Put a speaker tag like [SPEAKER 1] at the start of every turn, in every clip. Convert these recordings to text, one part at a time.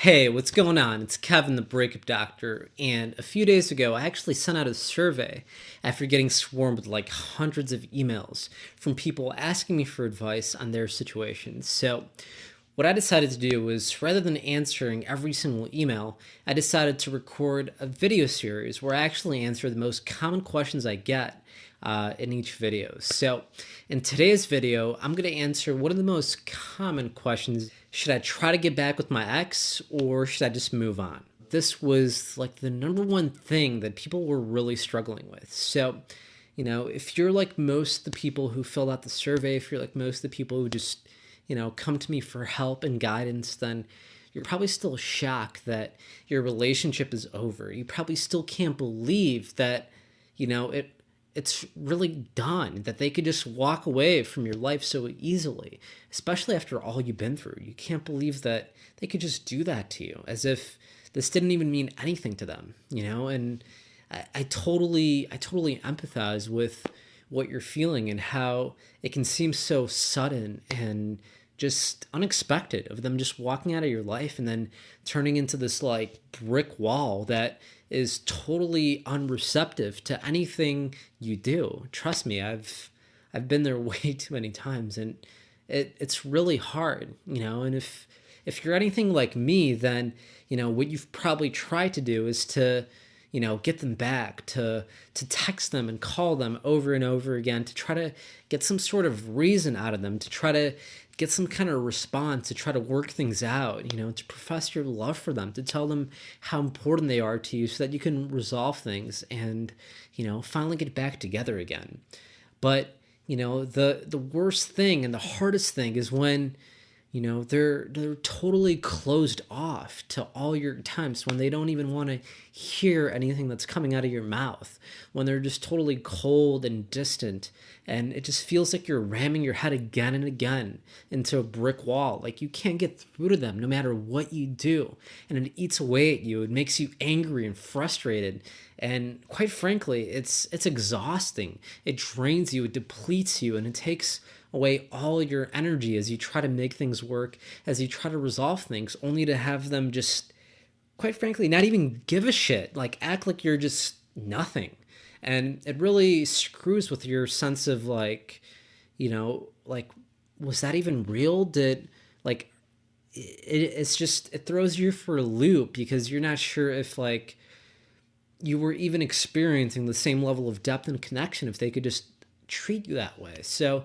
[SPEAKER 1] Hey, what's going on? It's Kevin, the Breakup Doctor, and a few days ago, I actually sent out a survey after getting swarmed with like hundreds of emails from people asking me for advice on their situations. So, what I decided to do was rather than answering every single email, I decided to record a video series where I actually answer the most common questions I get in each video. So, in today's video, I'm going to answer one of the most common questions. Should I try to get back with my ex or should I just move on? This was like the number one thing that people were really struggling with. So, if you're like most of the people who filled out the survey, if you're like most of the people who just, come to me for help and guidance, then you're probably still shocked that your relationship is over. You probably still can't believe that, it's really done, that they could just walk away from your life so easily, especially after all you've been through. You can't believe that they could just do that to you as if this didn't even mean anything to them, and I totally empathize with what you're feeling and how it can seem so sudden and just unexpected of them just walking out of your life and then turning into this like brick wall that is totally unreceptive to anything you do. Trust me, I've been there way too many times, and it's really hard, and if you're anything like me, then what you've probably tried to do is to get them back, to text them and call them over and over again, to try to get some sort of reason out of them, to try to get some kind of response, to try to work things out, to profess your love for them, to tell them how important they are to you so that you can resolve things and finally get back together again. But the worst thing and the hardest thing is when they're totally closed off to all your attempts, when they don't even want to hear anything that's coming out of your mouth, when they're just totally cold and distant, and it just feels like you're ramming your head again and again into a brick wall. Like you can't get through to them no matter what you do, and it eats away at you. It makes you angry and frustrated, and quite frankly, it's exhausting. It drains you, it depletes you, and it takes away all your energy as you try to make things work, as you try to resolve things, only to have them just, quite frankly, not even give a shit, like act like you're just nothing. And it really screws with your sense of like, like, was that even real? Did, like, it's just, it throws you for a loop because you're not sure if, like, you were even experiencing the same level of depth and connection if they could just treat you that way. So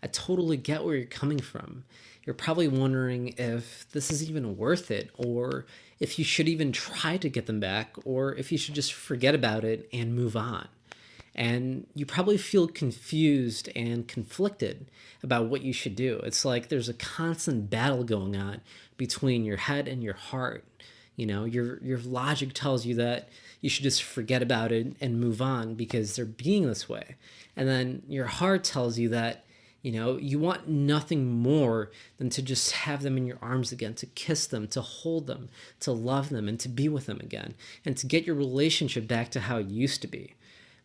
[SPEAKER 1] I totally get where you're coming from. You're probably wondering if this is even worth it, or if you should even try to get them back, or if you should just forget about it and move on. And you probably feel confused and conflicted about what you should do. It's like there's a constant battle going on between your head and your heart. Your logic tells you that you should just forget about it and move on because they're being this way. And then your heart tells you that you want nothing more than to just have them in your arms again, to kiss them, to hold them, to love them, and to be with them again, and to get your relationship back to how it used to be.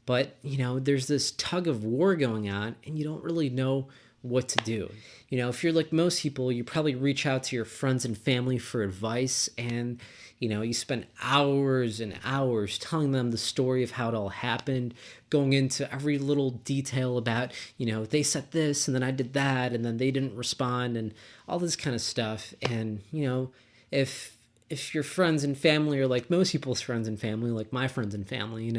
[SPEAKER 1] But, there's this tug of war going on, and you don't really know what to do. If you're like most people, you probably reach out to your friends and family for advice, and you spend hours and hours telling them the story of how it all happened, going into every little detail about, they said this and then I did that and then they didn't respond and all this kind of stuff. And if your friends and family are like most people's friends and family, like my friends and family,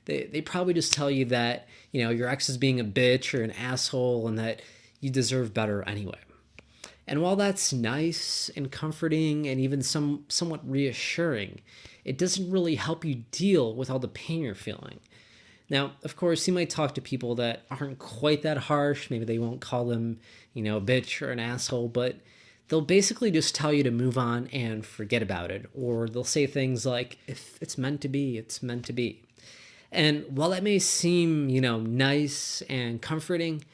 [SPEAKER 1] they probably just tell you that, your ex is being a bitch or an asshole and that you deserve better anyway. And while that's nice and comforting and even somewhat reassuring, it doesn't really help you deal with all the pain you're feeling. Now, of course, you might talk to people that aren't quite that harsh. Maybe they won't call them, a bitch or an asshole, but they'll basically just tell you to move on and forget about it. Or they'll say things like, if it's meant to be, it's meant to be. And while that may seem, nice and comforting,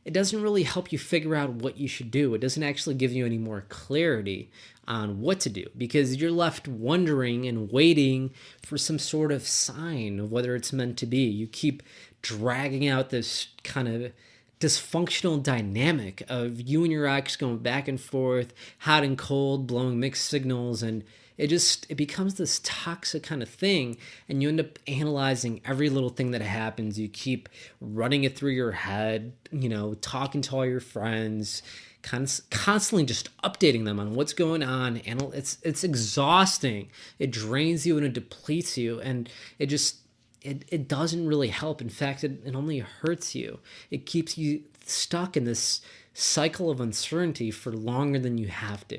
[SPEAKER 1] it doesn't really help you figure out what you should do. It doesn't actually give you any more clarity on what to do because you're left wondering and waiting for some sort of sign of whether it's meant to be. You keep dragging out this kind of dysfunctional dynamic of you and your ex going back and forth, hot and cold, blowing mixed signals, and it becomes this toxic kind of thing, and you end up analyzing every little thing that happens. You keep running it through your head, talking to all your friends, constantly just updating them on what's going on, and it's exhausting. It drains you and it depletes you, and it doesn't really help. In fact, it only hurts you. It keeps you stuck in this cycle of uncertainty for longer than you have to.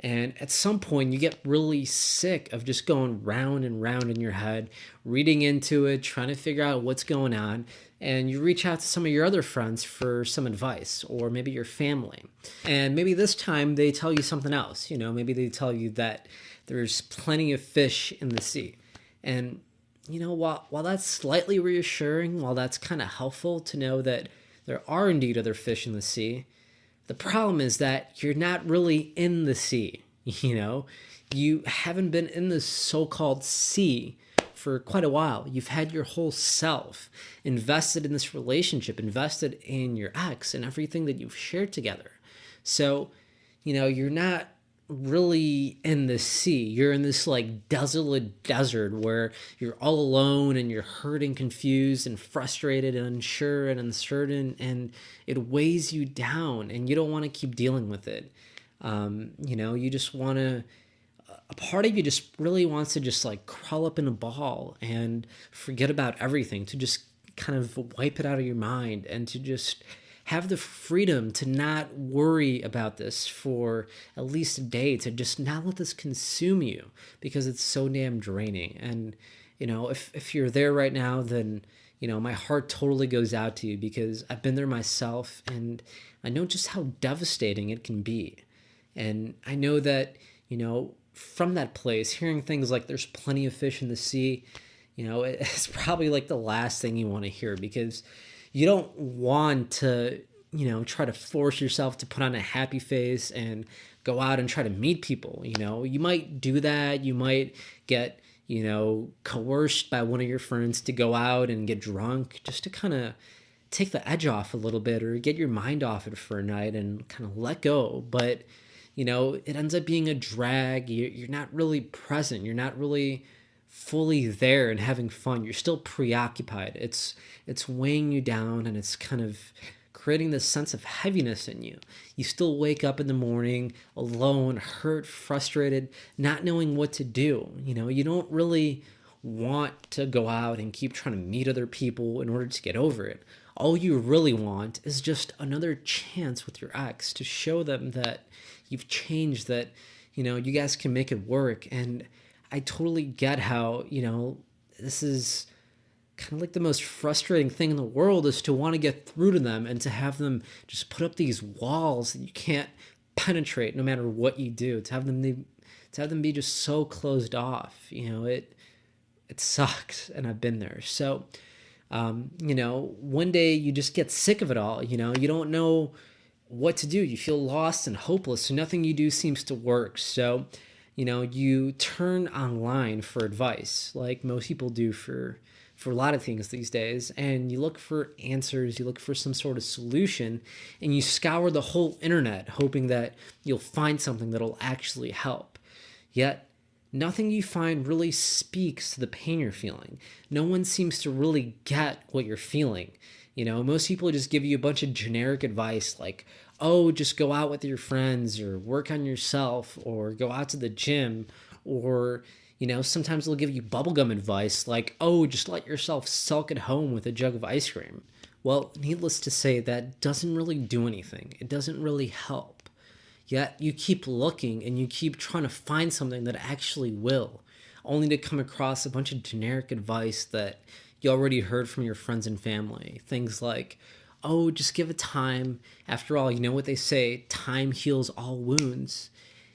[SPEAKER 1] And at some point, you get really sick of just going round and round in your head, reading into it, trying to figure out what's going on. And you reach out to some of your other friends for some advice, or maybe your family. And maybe this time they tell you something else. Maybe they tell you that there's plenty of fish in the sea. And while that's slightly reassuring, while that's kind of helpful to know that there are indeed other fish in the sea, the problem is that you're not really in the sea. You haven't been in the so-called sea for quite a while. You've had your whole self invested in this relationship, invested in your ex and everything that you've shared together. So, you're not really in the sea. You're in this like desolate desert where you're all alone and you're hurting, confused and frustrated and unsure and uncertain, and it weighs you down and you don't want to keep dealing with it. You just want to, a part of you just really wants to just like crawl up in a ball and forget about everything, to just kind of wipe it out of your mind and to just have the freedom to not worry about this for at least a day, to just not let this consume you, because it's so damn draining. And, if you're there right now, then, my heart totally goes out to you, because I've been there myself and I know just how devastating it can be. And I know that, from that place, hearing things like there's plenty of fish in the sea, it's probably like the last thing you want to hear, because you don't want to, try to force yourself to put on a happy face and go out and try to meet people. You might do that. You might get, coerced by one of your friends to go out and get drunk just to kind of take the edge off a little bit, or get your mind off it for a night and kind of let go. But, it ends up being a drag. You're not really present. You're not really fully there and having fun. You're still preoccupied. It's weighing you down, and it's kind of creating this sense of heaviness in you. You still wake up in the morning alone, hurt, frustrated, not knowing what to do. You don't really want to go out and keep trying to meet other people in order to get over it. All you really want is just another chance with your ex to show them that you've changed, that, you guys can make it work. And I totally get how, this is kind of like the most frustrating thing in the world, is to want to get through to them and to have them just put up these walls that you can't penetrate no matter what you do, to have them be just so closed off. It sucks, and I've been there. So, one day you just get sick of it all. You don't know what to do. You feel lost and hopeless, so nothing you do seems to work. So, you turn online for advice, like most people do for a lot of things these days, and you look for answers, you look for some sort of solution, and you scour the whole internet hoping that you'll find something that'll actually help. Yet, nothing you find really speaks to the pain you're feeling. No one seems to really get what you're feeling. Most people just give you a bunch of generic advice like, oh, just go out with your friends, or work on yourself, or go out to the gym, or, sometimes they'll give you bubblegum advice like, oh, just let yourself sulk at home with a jug of ice cream. Well, needless to say, that doesn't really do anything. It doesn't really help. Yet you keep looking and you keep trying to find something that actually will, only to come across a bunch of generic advice that you already heard from your friends and family. Things like, oh, just give it time. After all, you know what they say, time heals all wounds.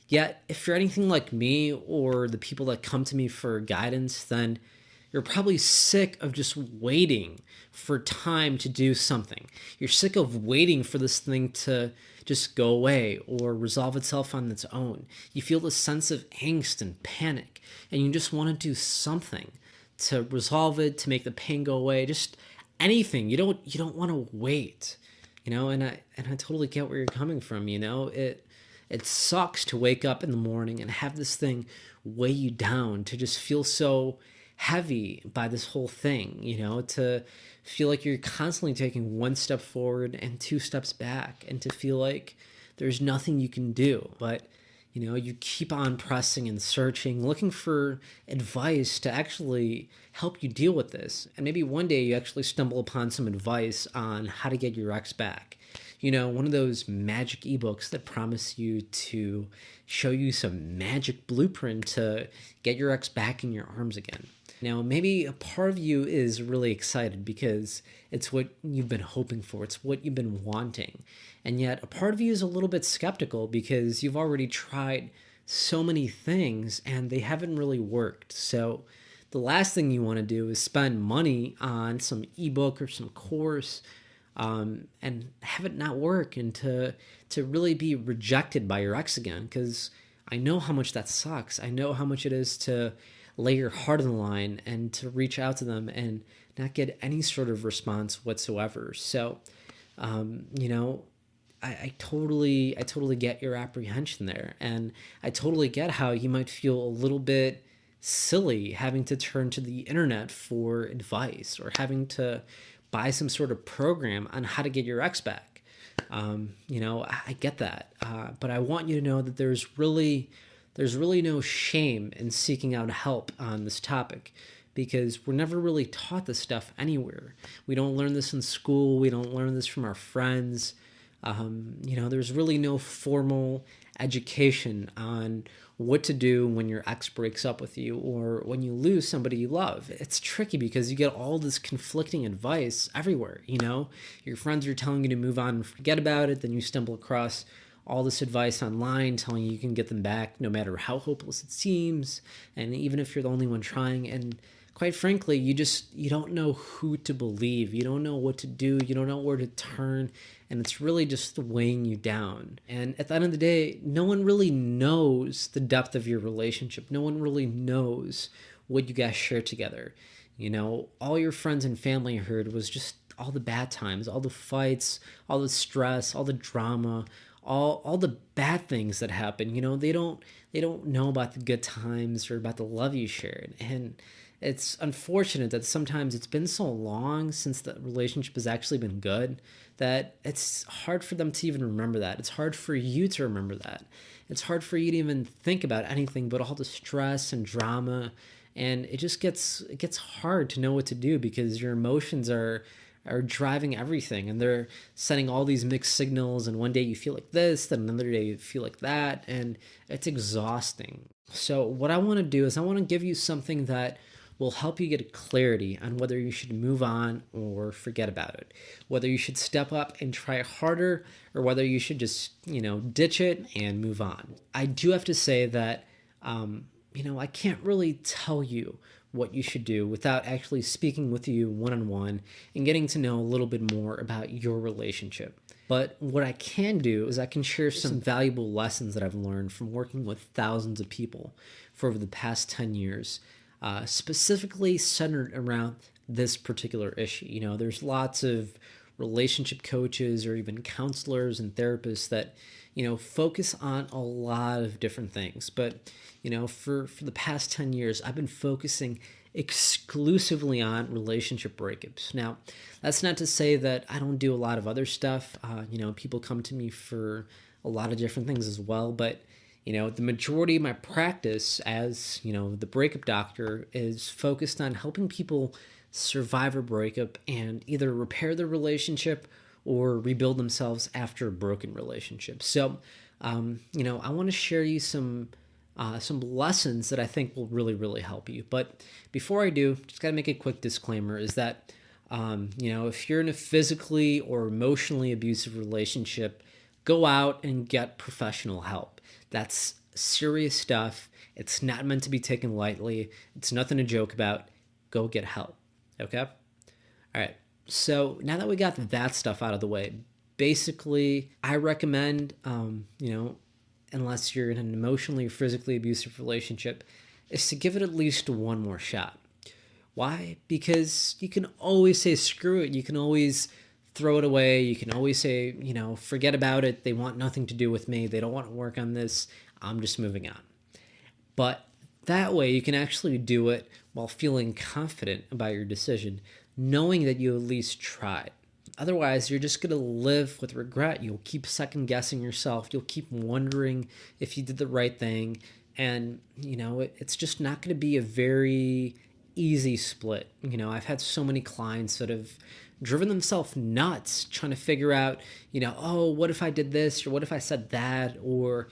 [SPEAKER 1] Yet, if you're anything like me or the people that come to me for guidance, then you're probably sick of just waiting for time to do something. You're sick of waiting for this thing to just go away or resolve itself on its own. You feel this sense of angst and panic, and you just want to do something to resolve it, to make the pain go away, just anything. You don't want to wait. And I totally get where you're coming from. It sucks to wake up in the morning and have this thing weigh you down, to just feel so heavy by this whole thing, to feel like you're constantly taking one step forward and two steps back, and to feel like there's nothing you can do. But you keep on pressing and searching, looking for advice to actually help you deal with this. And maybe one day you actually stumble upon some advice on how to get your ex back. One of those magic ebooks that promise you to show you some magic blueprint to get your ex back in your arms again. Now, maybe a part of you is really excited because it's what you've been hoping for, it's what you've been wanting. And yet, a part of you is a little bit skeptical because you've already tried so many things and they haven't really worked. So, the last thing you want to do is spend money on some ebook or some course and have it not work, and to really be rejected by your ex again. Because I know how much that sucks. I know how much it is to lay your heart on the line and to reach out to them and not get any sort of response whatsoever. So, I totally get your apprehension there, and I totally get how you might feel a little bit silly having to turn to the internet for advice, or having to buy some sort of program on how to get your ex back. I get that, but I want you to know that there's really no shame in seeking out help on this topic, because we're never really taught this stuff anywhere. We don't learn this in school. We don't learn this from our friends. There's really no formal education on what to do when your ex breaks up with you, or when you lose somebody you love. It's tricky because you get all this conflicting advice everywhere. Your friends are telling you to move on and forget about it. Then you stumble across all this advice online telling you can get them back no matter how hopeless it seems, and even if you're the only one trying. And quite frankly, you don't know who to believe. You don't know what to do. You don't know where to turn. And it's really just weighing you down. And at the end of the day, no one really knows the depth of your relationship. No one really knows what you guys share together. All your friends and family heard was just all the bad times, all the fights, all the stress, all the drama, all the bad things that happen. They don't know about the good times or about the love you shared. And it's unfortunate that sometimes it's been so long since the relationship has actually been good that it's hard for them to even remember that. It's hard for you to remember that. It's hard for you to even think about anything but all the stress and drama. And it gets hard to know what to do, because your emotions are driving everything, and they're sending all these mixed signals, and one day you feel like this, then another day you feel like that, and it's exhausting. So what I want to do is I want to give you something that will help you get clarity on whether you should move on or forget about it, whether you should step up and try harder, or whether you should just ditch it and move on. I do have to say that I can't really tell you what you should do without actually speaking with you one-on-one and getting to know a little bit more about your relationship. But what I can do is I can share some valuable lessons that I've learned from working with thousands of people for over the past 10 years, specifically centered around this particular issue. There's lots of relationship coaches or even counselors and therapists that focus on a lot of different things. But for the past 10 years, I've been focusing exclusively on relationship breakups. Now, that's not to say that I don't do a lot of other stuff. People come to me for a lot of different things as well. But the majority of my practice as the breakup doctor is focused on helping people survive a breakup and either repair their relationship or rebuild themselves after a broken relationship. So, I want to share you some lessons that I think will really, really help you. But before I do, just got to make a quick disclaimer is that, if you're in a physically or emotionally abusive relationship, go out and get professional help. That's serious stuff. It's not meant to be taken lightly. It's nothing to joke about. Go get help. Okay? All right. So now that we got that stuff out of the way, basically, I recommend, unless you're in an emotionally or physically abusive relationship, is to give it at least one more shot. Why? Because you can always say screw it. You can always throw it away. You can always say, forget about it. They want nothing to do with me. They don't want to work on this. I'm just moving on. But that way you can actually do it while feeling confident about your decision, knowing that you at least tried. Otherwise, you're just going to live with regret. You'll keep second guessing yourself. You'll keep wondering if you did the right thing. And, it's just not going to be a very easy split. I've had so many clients that have driven themselves nuts trying to figure out, oh, what if I did this, or what if I said that, or,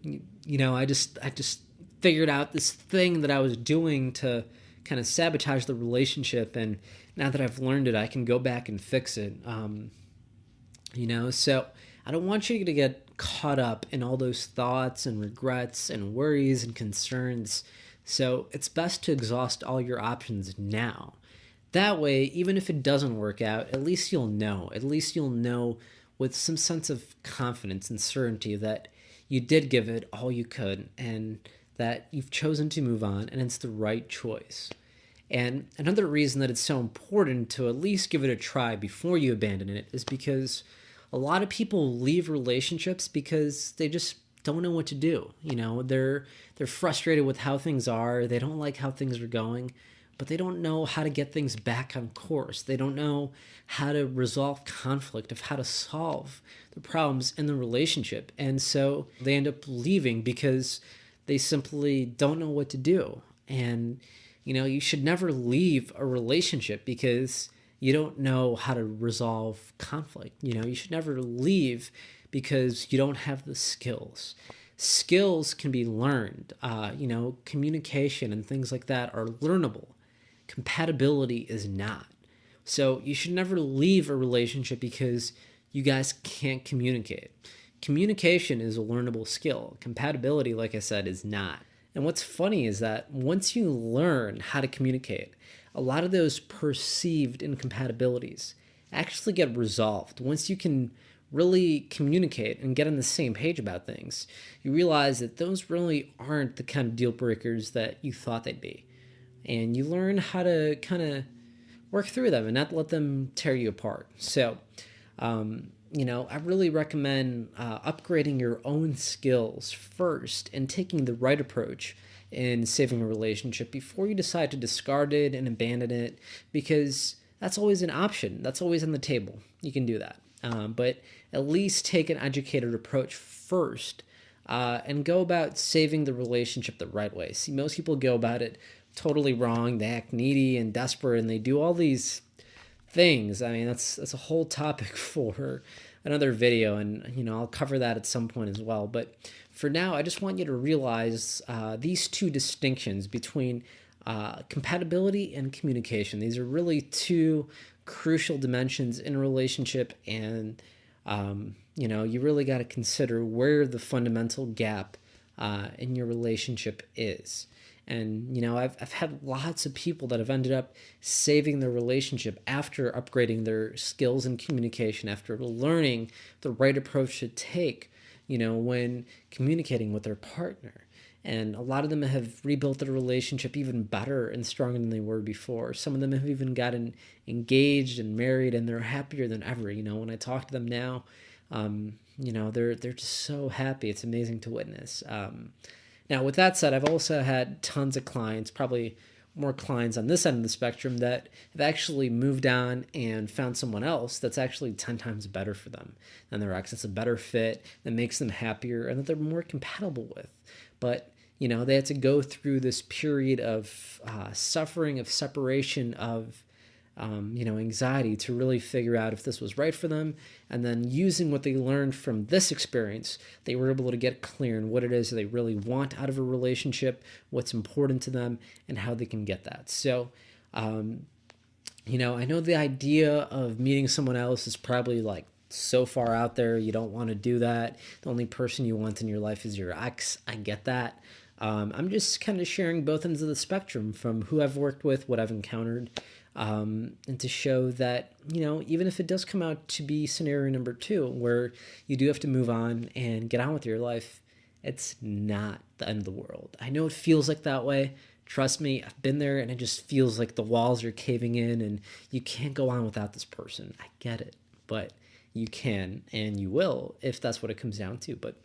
[SPEAKER 1] I just figured out this thing that I was doing to kind of sabotage the relationship, and now that I've learned it, I can go back and fix it. So I don't want you to get caught up in all those thoughts and regrets and worries and concerns. So it's best to exhaust all your options now. That way, even if it doesn't work out, at least you'll know. At least you'll know with some sense of confidence and certainty that you did give it all you could, and that you've chosen to move on, and it's the right choice. And another reason that it's so important to at least give it a try before you abandon it is because a lot of people leave relationships because they just don't know what to do. They're frustrated with how things are. They don't like how things are going, but they don't know how to get things back on course. They don't know how to resolve conflict, of how to solve the problems in the relationship. And so they end up leaving because they simply don't know what to do. And, you should never leave a relationship because you don't know how to resolve conflict. You should never leave because you don't have the skills. Skills can be learned. Communication and things like that are learnable. Compatibility is not. So you should never leave a relationship because you guys can't communicate. Communication is a learnable skill. Compatibility, like I said, is not. And what's funny is that once you learn how to communicate, a lot of those perceived incompatibilities actually get resolved. Once you can really communicate and get on the same page about things, you realize that those really aren't the kind of deal breakers that you thought they'd be. And you learn how to kind of work through them and not let them tear you apart. So, I really recommend upgrading your own skills first and taking the right approach in saving a relationship before you decide to discard it and abandon it, because that's always an option. That's always on the table. You can do that. But at least take an educated approach first and go about saving the relationship the right way. See, most people go about it totally wrong. They act needy and desperate, and they do all these things. I mean, that's a whole topic for another video, and I'll cover that at some point as well. But for now, I just want you to realize these two distinctions between compatibility and communication. These are really two crucial dimensions in a relationship, and you really got to consider where the fundamental gap in your relationship is. And, I've had lots of people that have ended up saving their relationship after upgrading their skills in communication, after learning the right approach to take, when communicating with their partner. And a lot of them have rebuilt their relationship even better and stronger than they were before. Some of them have even gotten engaged and married, and they're happier than ever. When I talk to them now, they're just so happy. It's amazing to witness. Now, with that said, I've also had tons of clients, probably more clients on this end of the spectrum, that have actually moved on and found someone else that's actually 10 times better for them than their ex. It's a better fit that makes them happier and that they're more compatible with. But, they had to go through this period of suffering, of separation, of anxiety to really figure out if this was right for them. And then using what they learned from this experience, they were able to get clear on what it is they really want out of a relationship, what's important to them, and how they can get that. So, I know the idea of meeting someone else is probably like so far out there. You don't want to do that. The only person you want in your life is your ex. I get that. I'm just kind of sharing both ends of the spectrum from who I've worked with, what I've encountered, and to show that, even if it does come out to be scenario number 2, where you do have to move on and get on with your life, it's not the end of the world. I know it feels like that way. Trust me, I've been there, and it just feels like the walls are caving in and you can't go on without this person. I get it. but you can and you will if that's what it comes down to. But,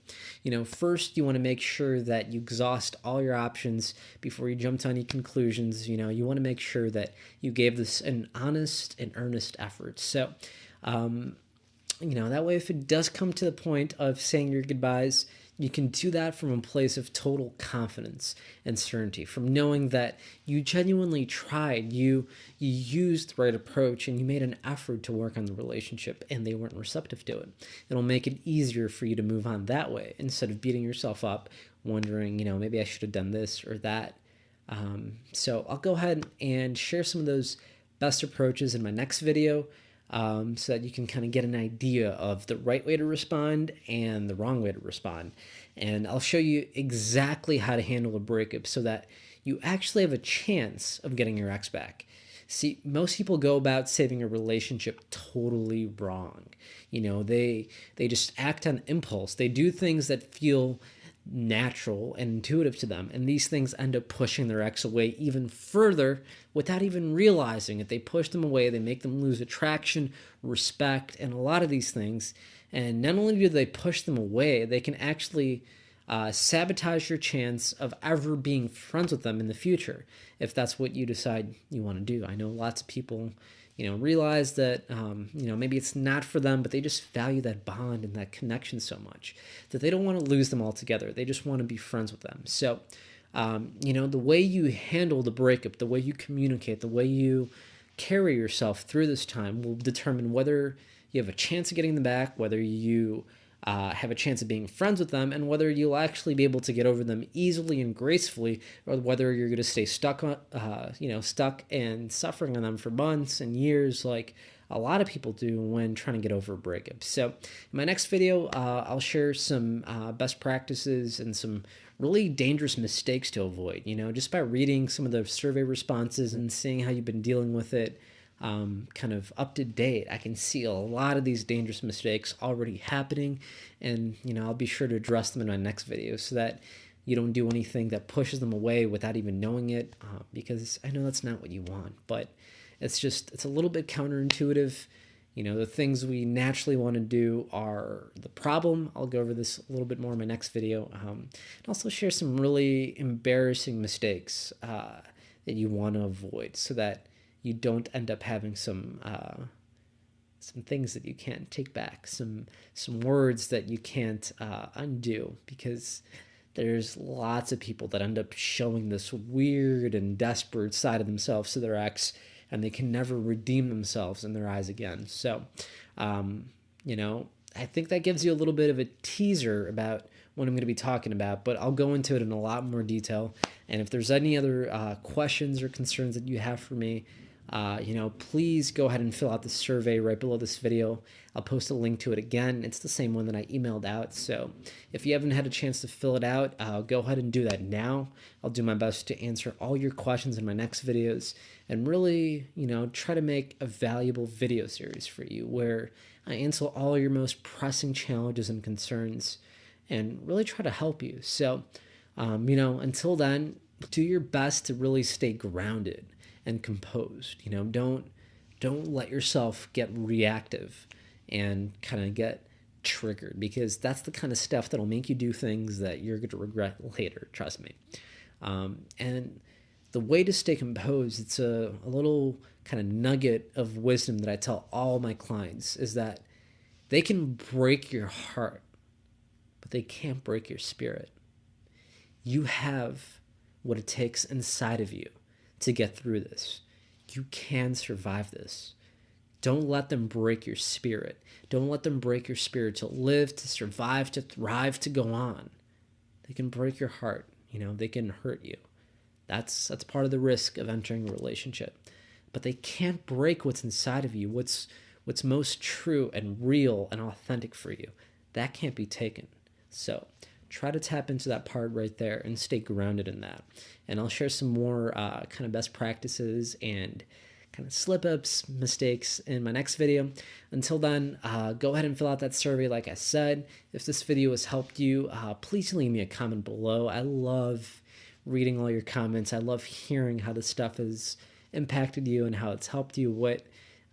[SPEAKER 1] first you want to make sure that you exhaust all your options before you jump to any conclusions. You want to make sure that you gave this an honest and earnest effort. So, that way, if it does come to the point of saying your goodbyes, you can do that from a place of total confidence and certainty, from knowing that you genuinely tried, you used the right approach, and you made an effort to work on the relationship, and they weren't receptive to it. It'll make it easier for you to move on that way, instead of beating yourself up, wondering, maybe I should have done this or that. So I'll go ahead and share some of those best approaches in my next video, so that you can kind of get an idea of the right way to respond and the wrong way to respond. And I'll show you exactly how to handle a breakup so that you actually have a chance of getting your ex back. See, most people go about saving a relationship totally wrong. They just act on impulse. They do things that feel natural and intuitive to them, and these things end up pushing their ex away even further without even realizing it. They push them away, they make them lose attraction, respect, and a lot of these things. And not only do they push them away, they can actually sabotage your chance of ever being friends with them in the future, if that's what you decide you want to do. I know lots of people realize that, maybe it's not for them, but they just value that bond and that connection so much that they don't want to lose them altogether. They just want to be friends with them. So, the way you handle the breakup, the way you communicate, the way you carry yourself through this time will determine whether you have a chance of getting them back, whether you have a chance of being friends with them, and whether you'll actually be able to get over them easily and gracefully, or whether you're going to stay stuck and suffering on them for months and years, like a lot of people do when trying to get over a breakup. So in my next video, I'll share some best practices and some really dangerous mistakes to avoid, just by reading some of the survey responses and seeing how you've been dealing with it. Kind of up to date, I can see a lot of these dangerous mistakes already happening, and I'll be sure to address them in my next video so that you don't do anything that pushes them away without even knowing it, because I know that's not what you want, but it's a little bit counterintuitive. The things we naturally want to do are the problem. I'll go over this a little bit more in my next video, and also share some really embarrassing mistakes that you want to avoid so that you don't end up having some things that you can't take back, some words that you can't undo, because there's lots of people that end up showing this weird and desperate side of themselves to their ex, and they can never redeem themselves in their eyes again. So, I think that gives you a little bit of a teaser about what I'm going to be talking about, but I'll go into it in a lot more detail. And if there's any other questions or concerns that you have for me, please go ahead and fill out the survey right below this video. I'll post a link to it again. It's the same one that I emailed out. So if you haven't had a chance to fill it out, go ahead and do that now. I'll do my best to answer all your questions in my next videos and really, try to make a valuable video series for you where I answer all your most pressing challenges and concerns and really try to help you. So, until then, do your best to really stay grounded and composed. Don't let yourself get reactive and kind of get triggered, because that's the kind of stuff that'll make you do things that you're going to regret later, trust me. And the way to stay composed, it's a little kind of nugget of wisdom that I tell all my clients, is that they can break your heart, but they can't break your spirit. You have what it takes inside of you to get through this. You can survive this. Don't let them break your spirit. Don't let them break your spirit to live, to survive, to thrive, to go on. They can break your heart. They can hurt you. That's part of the risk of entering a relationship. But they can't break what's inside of you, what's most true and real and authentic for you. That can't be taken. So try to tap into that part right there and stay grounded in that. And I'll share some more kind of best practices and kind of slip-ups, mistakes in my next video. Until then, go ahead and fill out that survey like I said. If this video has helped you, please leave me a comment below. I love reading all your comments. I love hearing how this stuff has impacted you and how it's helped you, what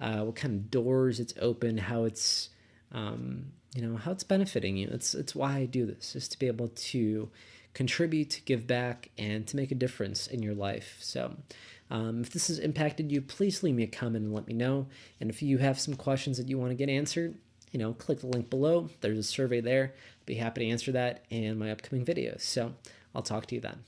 [SPEAKER 1] what kind of doors it's opened, how it's how it's benefiting you. It's why I do this, is to be able to contribute, to give back, and to make a difference in your life. So if this has impacted you, please leave me a comment and let me know. And if you have some questions that you want to get answered, click the link below. There's a survey there. I'd be happy to answer that in my upcoming videos. So I'll talk to you then.